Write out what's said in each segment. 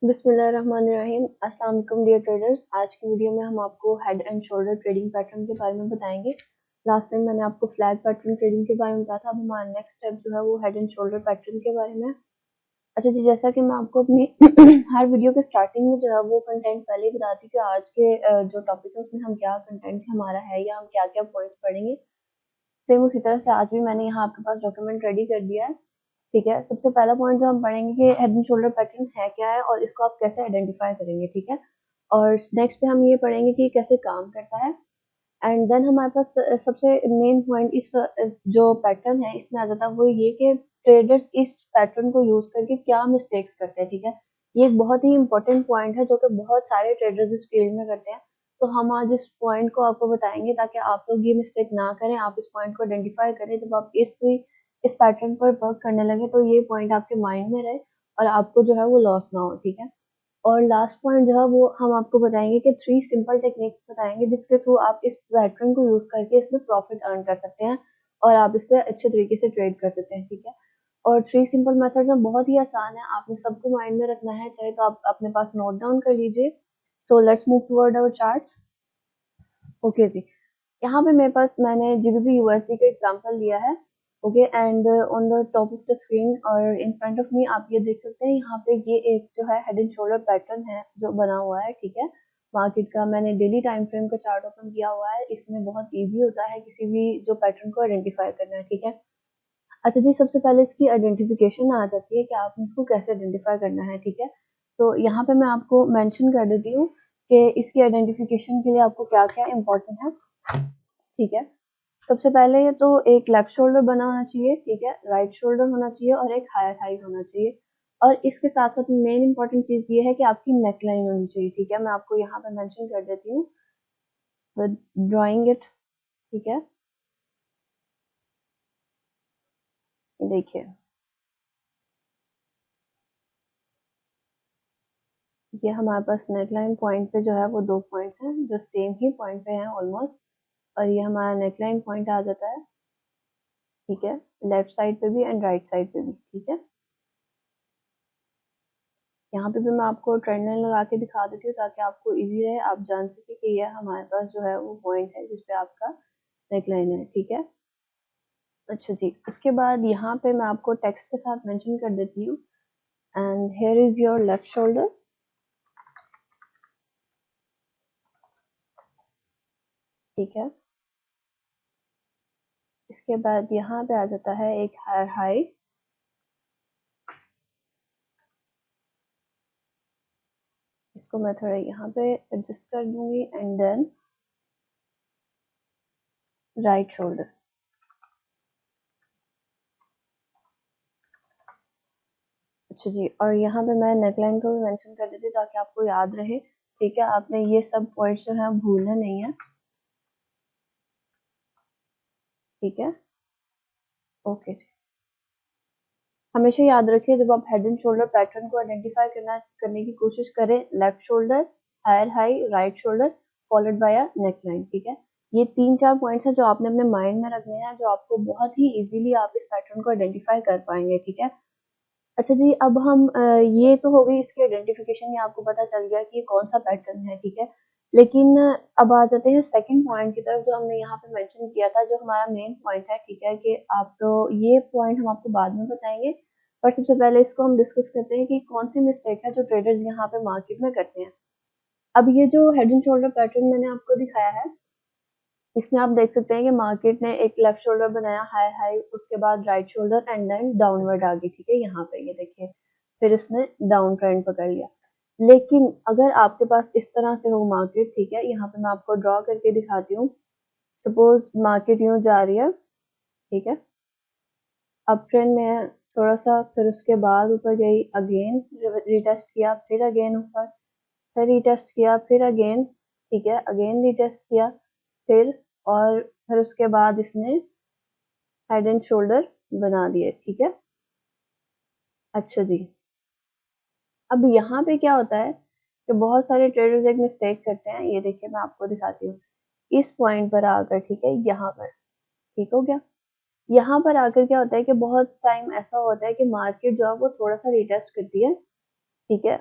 बिस्मिल्लाहिर्रहमानिर्रहीम। अस्सलाम वालेकुम डियर ट्रेडर्स। आज की वीडियो में हम आपको head and shoulder trading pattern के बारे में बताएंगे। लास्ट टाइम मैंने आपको फ्लैग पैटर्न ट्रेडिंग के बारे में बताया था। अब हमारा नेक्स्ट स्टेप जो है वो हेड एंड शोल्डर पैटर्न के बारे में है। अच्छा जी, जैसा कि मैं आपको अपनी हर वीडियो के स्टार्टिंग में जो है वो कंटेंट पहले ही बताती हूँ कि आज के जो टॉपिक है उसमें हम क्या कंटेंट हमारा है या हम क्या क्या पॉइंट्स पढ़ेंगे। सेम उसी तरह से आज भी मैंने यहाँ आपके पास डॉक्यूमेंट रेडी कर दिया है। ठीक है, सबसे पहला पॉइंट जो हम पढ़ेंगे कि हेड एंड शोल्डर पैटर्न है क्या है और इसको आप कैसे आइडेंटिफाई करेंगे। ठीक है, और नेक्स्ट पे हम ये पढ़ेंगे कि कैसे काम करता है। एंड देन हमारे पास सबसे मेन पॉइंट इस जो पैटर्न है इसमें आ जाता है वो ये कि ट्रेडर्स इस पैटर्न को यूज करके क्या मिस्टेक्स करते हैं। ठीक है, ये एक बहुत ही इंपॉर्टेंट पॉइंट है जो कि बहुत सारे ट्रेडर्स इस फील्ड में करते हैं। तो हम आज इस पॉइंट को आपको बताएंगे ताकि आप लोग ये मिस्टेक ना करें, आप इस पॉइंट को आइडेंटिफाई करें जब आप इस पैटर्न पर वर्क करने लगे, तो ये पॉइंट आपके माइंड में रहे और आपको जो है वो लॉस ना हो। ठीक है, और लास्ट पॉइंट जो है वो हम आपको बताएंगे कि 3 सिंपल टेक्निक्स बताएंगे जिसके थ्रू आप इस पैटर्न को यूज करके इसमें प्रॉफिट अर्न कर सकते हैं और आप इस पे अच्छे तरीके से ट्रेड कर सकते हैं। ठीक है, और 3 सिंपल मेथड्स हैं, बहुत ही आसान है, आपने सबको माइंड में रखना है। चाहे तो आप अपने पास नोट डाउन कर लीजिए। So let's move toward our charts. Okay जी, यहाँ पे मेरे पास मैंने जीबीपी यूएसडी का एग्जांपल लिया है। Okay, and on the top of the screen और इन फ्रंट ऑफ मी आप ये देख सकते हैं, यहाँ पे ये एक जो है हेड एंड शोल्डर पैटर्न है जो बना हुआ है। ठीक है, मार्केट का मैंने डेली टाइम फ्रेम का चार्ट ओपन किया हुआ है। इसमें बहुत इजी होता है किसी भी जो पैटर्न को आइडेंटिफाई करना है। ठीक है, अच्छा जी, सबसे पहले इसकी आइडेंटिफिकेशन आ जाती है कि आपने इसको कैसे आइडेंटिफाई करना है। ठीक है, तो यहाँ पे मैं आपको मेंशन कर देती हूँ कि इसकी आइडेंटिफिकेशन के लिए आपको क्या क्या इम्पोर्टेंट है। ठीक है, सबसे पहले ये तो एक लेफ्ट शोल्डर बना होना चाहिए। ठीक है, राइट शोल्डर होना चाहिए और एक हायर हाई होना चाहिए। और इसके साथ साथ मेन इंपॉर्टेंट चीज ये है कि आपकी नेक लाइन होनी चाहिए। ठीक है, मैं आपको यहाँ पे मेंशन कर देती हूँ विद ड्राइंग इट। ठीक है, देखिए ये हमारे पास नेक लाइन पॉइंट पे जो है वो 2 पॉइंट्स हैं जो सेम ही पॉइंट पे हैं ऑलमोस्ट, और ये हमारा नेक लाइन पॉइंट आ जाता है। ठीक है, लेफ्ट साइड पे भी एंड राइट साइड पे भी। ठीक है, यहाँ पे भी मैं आपको ट्रेंड लाइन लगा के दिखा देती हूँ ताकि आपको इजी रहे, आप जान सके कि ये हमारे पास जो है वो पॉइंट है जिसपे आपका नेक लाइन है। ठीक है, अच्छा जी, उसके बाद यहाँ पे मैं आपको टेक्स्ट के साथ मेंशन कर देती हूँ and here is your left shoulder. ठीक है, इसके बाद यहाँ पे आ जाता है एक हायर हाई। इसको मैं थोड़ा यहाँ पे एडजस्ट कर दूंगी एंड देन राइट शोल्डर। अच्छा जी, और यहाँ पे मैं नेकलाइन को भी मेंशन कर देती हूँ ताकि आपको याद रहे। ठीक है, आपने ये सब पॉइंट्स जो है भूलने नहीं है। ठीक है, ओके जी, हमेशा याद रखिए जब आप हेड एंड शोल्डर पैटर्न को आइडेंटिफाई करने की कोशिश करें, left shoulder, higher high, right shoulder followed by a neckline. ठीक है, ये 3-4 पॉइंट्स हैं जो आपने अपने माइंड में रखने हैं, जो आपको बहुत ही इजीली आप इस पैटर्न को आइडेंटिफाई कर पाएंगे। ठीक है, अच्छा जी, अब हम ये तो हो गई इसकी आइडेंटिफिकेशन, ये आपको पता चल गया कि ये कौन सा पैटर्न है। ठीक है, लेकिन अब आ जाते हैं सेकंड पॉइंट की तरफ जो हमने यहाँ पे मेंशन किया था, जो हमारा मेन पॉइंट है। ठीक है, कि आप तो ये पॉइंट हम आपको बाद में बताएंगे, पर सबसे पहले इसको हम डिस्कस करते हैं कि कौन सी मिस्टेक है जो ट्रेडर्स यहाँ पे मार्केट में करते हैं। अब ये जो हेड एंड शोल्डर पैटर्न मैंने आपको दिखाया है, इसमें आप देख सकते हैं कि मार्केट ने एक लेफ्ट शोल्डर बनाया हाई हाई, उसके बाद right shoulder and then downward आ गई। ठीक है, यहाँ पे ये देखिए, फिर इसने डाउन ट्रेंड पकड़ लिया। लेकिन अगर आपके पास इस तरह से हो मार्केट, ठीक है, यहाँ पे मैं आपको ड्रॉ करके दिखाती हूँ। सपोज मार्केट यूं जा रही है। ठीक है, अप ट्रेंड में है थोड़ा सा, फिर उसके बाद ऊपर गई, अगेन रिटेस्ट किया, फिर अगेन ऊपर, फिर रिटेस्ट किया, फिर अगेन। ठीक है, अगेन रिटेस्ट किया, फिर, और फिर उसके बाद इसने हेड एंड शोल्डर बना दिए। ठीक है, अच्छा जी, अब यहाँ पे क्या होता है कि बहुत सारे ट्रेडर्स एक मिस्टेक करते हैं। ये देखिए मैं आपको दिखाती हूँ, इस पॉइंट पर आकर, ठीक है, यहाँ पर, ठीक हो गया, यहाँ पर आकर क्या होता है कि बहुत टाइम ऐसा होता है कि मार्केट जो है वो थोड़ा सा रिटेस्ट करती है। ठीक है,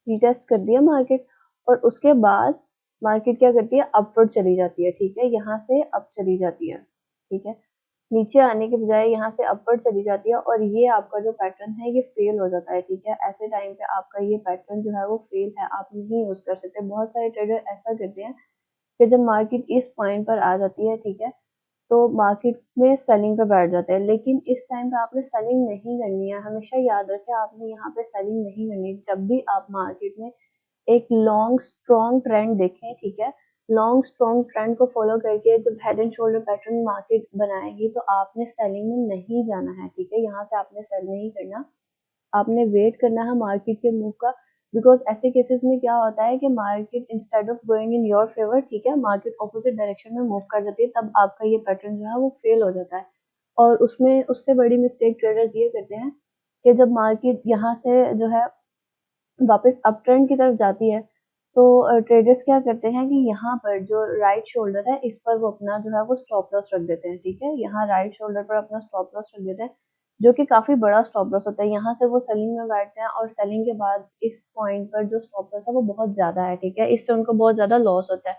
रीटेस्ट कर दिया मार्केट, और उसके बाद मार्केट क्या करती है, अपवर्ड चली जाती है, ठीक है, यहाँ से अप चली जाती है, ठीक है, नीचे आने के बजाय यहाँ से अपवर्ड चली जाती है, और ये आपका जो पैटर्न है ये फेल हो जाता है, ठीक है। ऐसे टाइम पे आपका ये पैटर्न जो है वो फेल है, आप नहीं यूज कर सकते। बहुत सारे ट्रेडर ऐसा करते हैं कि जब मार्केट इस पॉइंट पर आ जाती है, ठीक है, तो मार्केट में सेलिंग पे बैठ जाते हैं, लेकिन इस टाइम पे आपने सेलिंग नहीं करनी है। हमेशा याद रखें, आपने यहाँ पे सेलिंग नहीं करनी। जब भी आप मार्केट में एक लॉन्ग स्ट्रॉन्ग ट्रेंड देखें, ठीक है, लॉन्ग स्ट्रॉन्ग ट्रेंड को फॉलो करके जब head and shoulder pattern market बनाएगी, तो आपने सेलिंग में नहीं जाना है, ठीक है, यहाँ से आपने सेल नहीं करना, आपने वेट करना है मार्केट के मूव का। बिकॉज ऐसे केसेस में क्या होता है कि market instead of going in your favour, ठीक है, मार्केट ऑपोजिट डायरेक्शन में मूव कर जाती है, तब आपका ये पैटर्न जो है वो फेल हो जाता है। और उसमें उससे बड़ी मिस्टेक ट्रेडर्स ये करते हैं कि जब मार्केट यहाँ से जो है वापस अप ट्रेंड की तरफ जाती है, तो ट्रेडर्स क्या करते हैं कि यहाँ पर जो राइट शोल्डर है इस पर वो अपना जो है वो स्टॉप लॉस रख देते हैं, ठीक है, यहाँ राइट शोल्डर पर अपना स्टॉप लॉस रख देते हैं, जो कि काफी बड़ा स्टॉप लॉस होता है। यहाँ से वो सेलिंग में बैठते हैं, और सेलिंग के बाद इस पॉइंट पर जो स्टॉप लॉस है वो बहुत ज्यादा है, ठीक है, इससे उनको बहुत ज्यादा लॉस होता है।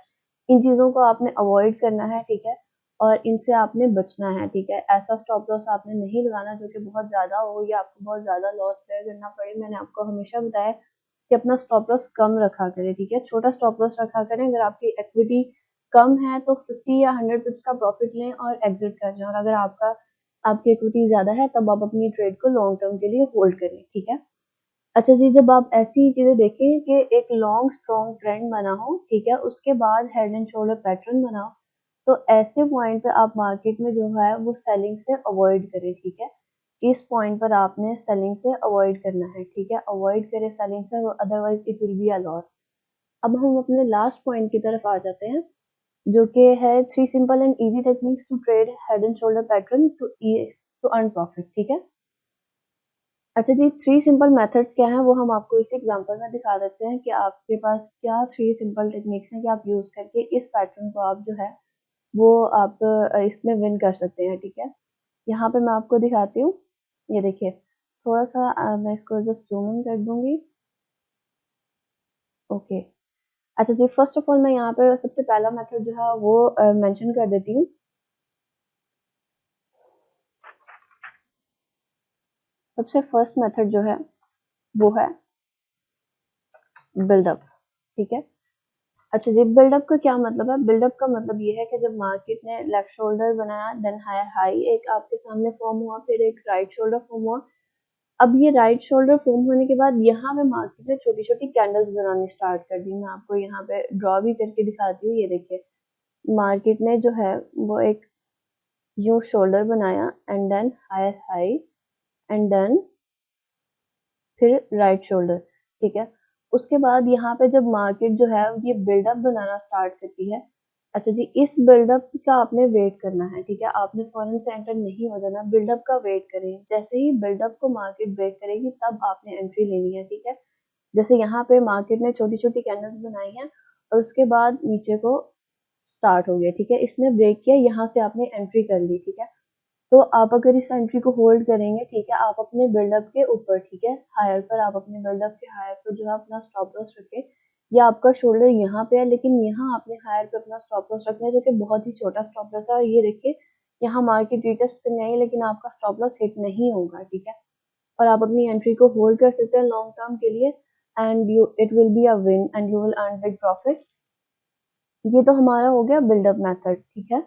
इन चीजों को आपने अवॉइड करना है, ठीक है, और इनसे आपने बचना है, ठीक है। ऐसा स्टॉप लॉस आपने नहीं लगाना जो कि बहुत ज्यादा हो या आपको बहुत ज्यादा लॉस बेयर करना पड़े। मैंने आपको हमेशा बताया कि अपना स्टॉप लॉस कम रखा करें, ठीक है, छोटा स्टॉप लॉस रखा करें। अगर आपकी इक्विटी कम है तो 50 या 100 पिप्स का प्रॉफिट लें और एग्जिट कर जाएं, और अगर आपकी इक्विटी ज्यादा है तब आप अपनी ट्रेड को लॉन्ग टर्म के लिए होल्ड करें, ठीक है। अच्छा जी, जब आप ऐसी चीजें देखें कि एक लॉन्ग स्ट्रॉन्ग ट्रेंड बना हो, ठीक है, उसके बाद हेड एंड शोल्डर पैटर्न बना हो, तो ऐसे पॉइंट पे आप मार्केट में जो है वो सेलिंग से अवॉइड करें, ठीक है। इस पॉइंट पर आपने सेलिंग से अवॉइड करना है, ठीक है, अवॉइड करें सेलिंग से, otherwise it will be a loss. अब हम अपने लास्ट पॉइंट की तरफ आ जाते हैं, जो कि है 3 simple and easy techniques to trade head and shoulder pattern to earn profit, ठीक है। अच्छा जी, 3 सिंपल मेथड्स क्या हैं वो हम आपको इस एग्जांपल में दिखा देते हैं कि आपके पास क्या 3 सिंपल टेक्निक्स हैं कि आप यूज करके इस पैटर्न को आप जो है वो आप इसमें विन कर सकते हैं, ठीक है। यहाँ पे मैं आपको दिखाती हूँ, ये देखिए, थोड़ा सा मैं इसको जस्ट जूम इन कर दूंगी। ओके, अच्छा जी, फर्स्ट ऑफ ऑल मैं यहाँ पे सबसे पहला मेथड जो है वो मेंशन कर देती हूँ। सबसे फर्स्ट मेथड जो है वो है बिल्डअप, ठीक है। अच्छा जी, बिल्डअप का क्या मतलब है? बिल्डअप का मतलब ये है कि जब मार्केट ने लेफ्ट शोल्डर बनाया, देन हायर हाई एक आपके सामने फॉर्म हुआ, फिर एक राइट शोल्डर फॉर्म हुआ। अब ये राइट शोल्डर फॉर्म होने के बाद यहाँ पे मार्केट ने छोटी छोटी कैंडल्स बनानी स्टार्ट कर दी। मैं आपको यहाँ पे ड्रॉ भी करके दिखाती हूँ, ये देखिए, मार्केट ने जो है वो एक यू शोल्डर बनाया, and then higher high, and then फिर राइट शोल्डर, ठीक है। उसके बाद यहाँ पे जब मार्केट जो है ये बिल्डअप बनाना स्टार्ट करती है, अच्छा जी, इस बिल्डअप का आपने वेट करना है, ठीक है, आपने फौरन से एंटर नहीं हो जाना, बिल्डअप का वेट करें। जैसे ही बिल्डअप को मार्केट ब्रेक करेगी तब आपने एंट्री लेनी है, ठीक है। जैसे यहाँ पे मार्केट ने छोटी छोटी कैंडल्स बनाई हैं और उसके बाद नीचे को स्टार्ट हो गया, ठीक है, इसने ब्रेक किया, यहाँ से आपने एंट्री कर ली, ठीक है। तो आप अगर इस एंट्री को होल्ड करेंगे, ठीक है, आप अपने बिल्डअप के ऊपर, ठीक है, हायर पर, आप अपने बिल्डअप के हायर पर जो है अपना स्टॉप लॉस रखें, या आपका शोल्डर यहाँ पे है लेकिन यहाँ आपने हायर पे अपना स्टॉप लॉस रखना है, जो कि बहुत ही छोटा स्टॉप लॉस है। और ये देखिए, यहाँ मार्केट रिटेस्ट करने आई लेकिन आपका स्टॉप लॉस हिट नहीं होगा, ठीक है, और आप अपनी एंट्री को होल्ड कर सकते हैं लॉन्ग टर्म के लिए, and you it will be a win and you will earn big profit. ये तो हमारा हो गया बिल्डअप मेथड, ठीक है।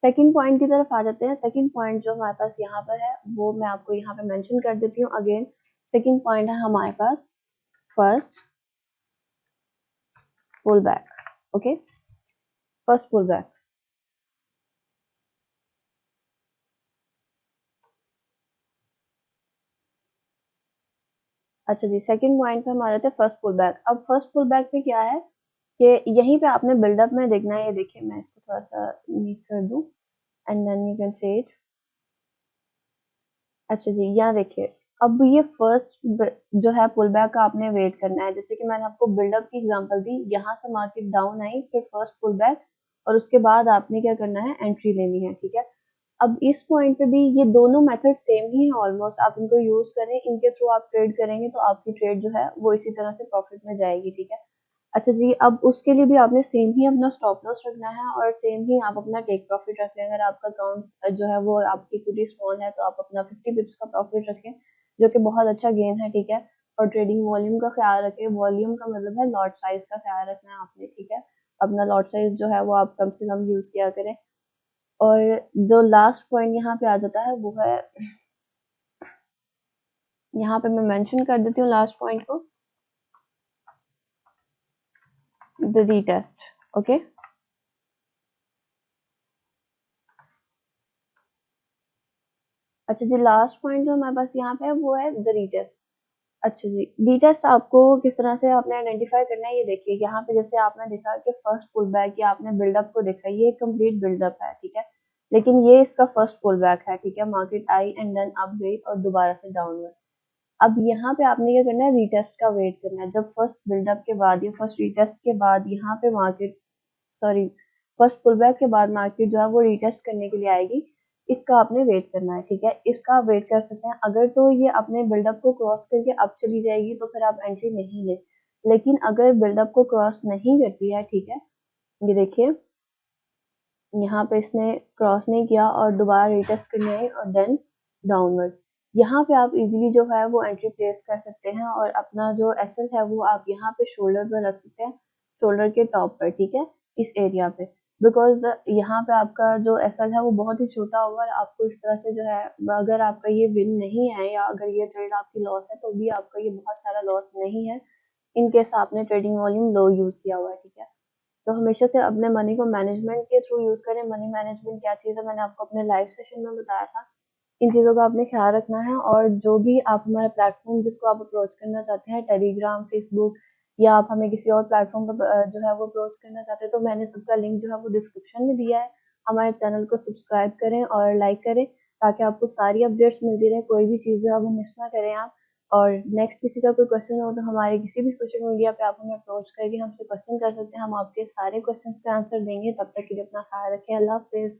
सेकंड पॉइंट की तरफ आ जाते हैं। सेकंड पॉइंट जो हमारे पास यहाँ पर है वो मैं आपको यहाँ पे मेंशन कर देती हूँ अगेन। सेकंड पॉइंट है हमारे पास first pull back, okay, first pull back. अच्छा जी, सेकंड पॉइंट पे हमारे थे फर्स्ट पुल बैक। अब फर्स्ट पुल बैक पे क्या है कि यहीं पे आपने बिल्डअप में देखना है, ये देखिए, मैं इसको थोड़ा सा नीट कर दूं, and then you can say it. अच्छा जी, यहाँ देखिए, अब ये फर्स्ट जो है पुल बैक का आपने वेट करना है। जैसे कि मैंने आपको बिल्डअप की एग्जांपल दी, यहाँ से मार्केट डाउन आई, फिर फर्स्ट पुल बैक, और उसके बाद आपने क्या करना है, एंट्री लेनी है, ठीक है। अब इस पॉइंट पे भी ये दोनों मेथड सेम ही है ऑलमोस्ट, आप इनको यूज करें, इनके थ्रू आप ट्रेड करेंगे तो आपकी ट्रेड जो है वो इसी तरह से प्रॉफिट में जाएगी, ठीक है। अच्छा जी, अब उसके लिए भी आपने सेम ही अपना स्टॉप लॉस रखना है और सेम ही आप अपना टेक प्रॉफिट रख लें। अगर आपका अकाउंट जो है वो आपकी इक्विटी स्मॉल है तो आप अपना 50 पिप्स का प्रॉफिट रखें, जो कि बहुत अच्छा गेन है, ठीक है। और ट्रेडिंग वॉल्यूम का ख्याल रखें, वॉल्यूम का मतलब है लॉट साइज का ख्याल रखना है आपने, ठीक है। अपना लॉट साइज जो है वो आप कम से कम यूज किया करें। और जो लास्ट पॉइंट यहाँ पे आ जाता है वो है, यहाँ पे मैं मेंशन कर देती हूँ लास्ट पॉइंट को, द रीटेस्ट। ओके, अच्छा जी, लास्ट पॉइंट जो हमारे पास यहाँ पे है वो है द रीटेस्ट। अच्छा जी, रीटेस्ट आपको किस तरह से आपने आइडेंटिफाई करना है, ये देखिए यहाँ पे जैसे आपने देखा कि फर्स्ट पुल बैक या आपने बिल्डअप को देखा, ये कंप्लीट बिल्डअप है, ठीक है। लेकिन ये इसका फर्स्ट पुल बैक है, ठीक है। मार्केट आई एंड देन अप गई और दोबारा से डाउनवर्ड। अब यहाँ पे आपने क्या करना है, रीटेस्ट का वेट करना है। जब फर्स्ट बिल्डअप के बाद या फर्स्ट रीटेस्ट के बाद यहाँ पे मार्केट, सॉरी, फर्स्ट पुलबैक के बाद मार्केट जो है वो रीटेस्ट करने के लिए आएगी, इसका आपने वेट करना है, ठीक है। इसका आप वेट कर सकते हैं। अगर तो ये अपने बिल्डअप को क्रॉस करके अब चली जाएगी तो फिर आप एंट्री नहीं ले, लेकिन अगर बिल्डअप को क्रॉस नहीं करती है, ठीक है, ये देखिए यहाँ पे इसने क्रॉस नहीं किया और दोबारा रिटेस्ट करने आई और देन डाउनवर्ड, यहाँ पे आप इजीली जो है वो एंट्री प्लेस कर सकते हैं और अपना जो एसएल है वो आप यहाँ पे शोल्डर पर रख सकते हैं, शोल्डर के टॉप पर, ठीक है, इस एरिया पे। बिकॉज यहाँ पे आपका जो एसएल है वो बहुत ही छोटा होगा और आपको इस तरह से जो है, अगर आपका ये विन नहीं है या अगर ये ट्रेड आपकी लॉस है तो भी आपका ये बहुत सारा लॉस नहीं है, इनकेस आपने ट्रेडिंग वॉल्यूम लो यूज किया हुआ है, ठीक है। तो हमेशा से अपने मनी को मैनेजमेंट के थ्रू यूज करें। मनी मैनेजमेंट क्या चीज़ है, मैंने आपको अपने लाइव सेशन में बताया था। इन चीज़ों का आपने ख्याल रखना है और जो भी आप हमारा प्लेटफॉर्म जिसको आप अप्रोच करना चाहते हैं, टेलीग्राम, फेसबुक, या आप हमें किसी और प्लेटफॉर्म पर जो है वो अप्रोच करना चाहते हैं, तो मैंने सबका लिंक जो है वो डिस्क्रिप्शन में दिया है। हमारे चैनल को सब्सक्राइब करें और लाइक करें ताकि आपको सारी अपडेट्स मिलती रहे, कोई भी चीज़ जो है वो मिस ना करें आप। और नेक्स्ट किसी का कोई क्वेश्चन हो तो हमारे किसी भी सोशल मीडिया पे आप हमें अप्रोच करके हमसे क्वेश्चन कर सकते हैं, हम आपके सारे क्वेश्चंस का आंसर देंगे। तब तक के लिए अपना ख्याल रखें, अल्लाह हाफिज़।